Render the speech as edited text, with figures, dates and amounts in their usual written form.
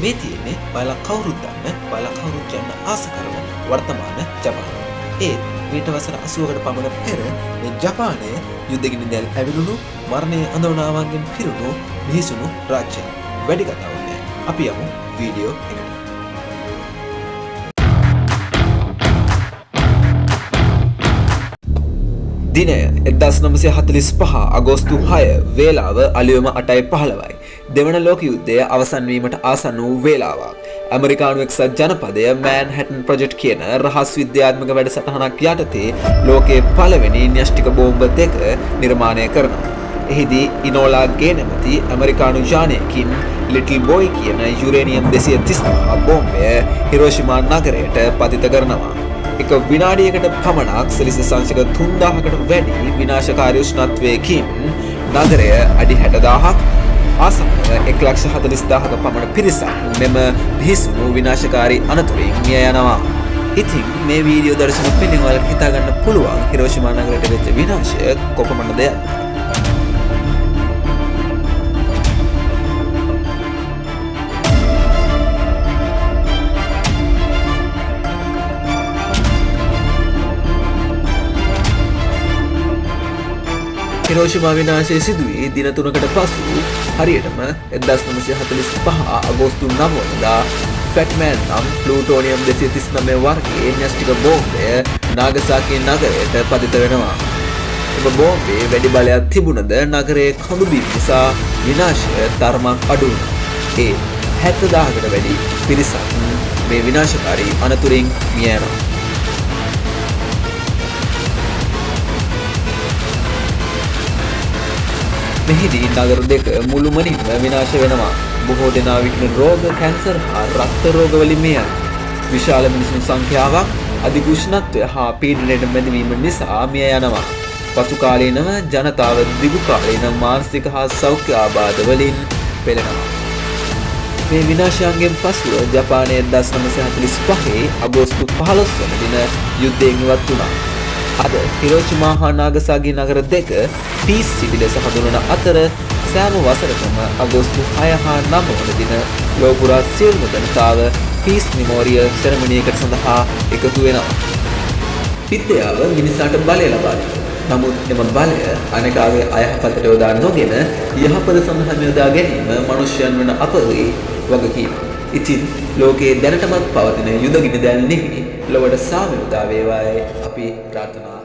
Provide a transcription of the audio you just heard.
මේ තියෙන්නේ ඔයාලා කවුරුත් දන්න ඔයාලා කවුරුත් යන්න ආස කරන වර්තමාන ජපානය. ඒත් මීට වසර 80කට පමණ පෙර මේ ජපානය යුද්ධගිනි දැල් ඇවිලුණු මරණයේ අඳවනාවන්ගෙන් පිරුණු මිහිසුණු රාජ්‍යයක්. වැඩි කතාවක් නෑ. අපි යමු වීඩියෝ එකට. දිනය 1945 අගෝස්තු 6 වේලාව අලුයම 8:15යි. දෙවන ලෝක යුද්ධය අවසන් වීමට ආසන්න වූ වේලාවක්. ඇමරිකානු එක්සත් ජනපදය මෑන්හැටන් ප්‍රොජෙක්ට් කියන රහස් විද්‍යාත්මක වැඩසටහනක් යටතේ ලෝකයේ පළවෙනි න්‍යෂ්ටික බෝම්බ දෙක නිර්මාණය කරනවා. එහිදී ඉනෝලා ගේ නැමැති ඇමරිකානු යානයකින් ලිටල් බොයි කියන යුරේනියම් 235 බෝම්බය හිරෝෂිමා නගරයට පතිත කරනවා. එක විනාඩියකට පමණක් සෙල්සියස් අංශක 3000කට වැඩි විනාශකාරී උෂ්ණත්වයකින් නගරය අඩි 60000ක් ආසන්නව 1,40,000ක පමණ පිරිසක් මෙම බිහිසුණු විනාශකාරී අනතුරින් මිය යනවා. ඉතින් මේ වීඩියෝ දර්ශන පිළින් ඔයාලට හිතා ගන්න පුළුවන් හිරෝෂිමා නගරයට වෙච්ච විනාශය කොපමණද යන්න. හිරෝෂිමා විනාශය සිදුවී දින 3කට පසු හරියටම 1945 අගෝස්තු 9 වනදා ෆැට්මෑන් නම් ප්ලූටෝනියම් 239 වර්ගයේ න්‍යෂ්ටික බෝම්බය නාගසාකි නගරයට පතිත වෙනවා. එම බෝම්බේ වැඩි බලයක් තිබුණද නගරයේ කඳු බිම් නිසා විනාශය තරමක් අඩු වුණා. ඒ 70000කට වැඩි පිරිසක් මේ විනාශකාරී අනතුරින් මිය යනවා. මෙහිදී නගර දෙක මුළුමනින්ම විනාශ වෙනවා. බොහෝ දෙනා විකින රෝග, කැන්සර් හා රක්ත රෝග වලින් මිය යනවා. විශාල මිනිසුන් සංඛ්‍යාවක් අධික උෂ්ණත්වය හා පීඩනයට මැදිවීම නිසා මිය යනවා. පසු කාලීනව ජනතාව දිගු කාලීන මානසික හා සෞඛ්‍ය ආබාධ වලින් පෙළෙනවා. මේ විනාශයන්ගෙන් පසුව ජපානයේ 1945 අගෝස්තු 15 වන දින යුද්ධයෙන් ඉවත් වුණා. අද හිරෝෂිමා හා නාගසාකි නගර දෙක පීස් සිටි ලෙස හඳුන්වන අතර සෑම වසරකම අගෝස්තු 6 හා 9 වන දින ලෝක පුරා සියලුම ජනතාව පීස් මෙමෝරියල් සෙරමොනියකට සඳහා එකතු වෙනවා. විද්‍යාව මිනිසාට බලය ලබා දෙනවා. නමුත් එම බලය අනෙකාගේ අයහපතට යොදා නොගෙන යහපත සඳහා යොදා ගැනීම මනුෂ්‍යයන් වන අපගේ වගකීම. ඉතින් ලෝකයේ දැනටමත් පවතින යුද ගිනි දැල් නිවි ලොවට සාමය උදා වේවායි අපි ප්‍රාර්ථනා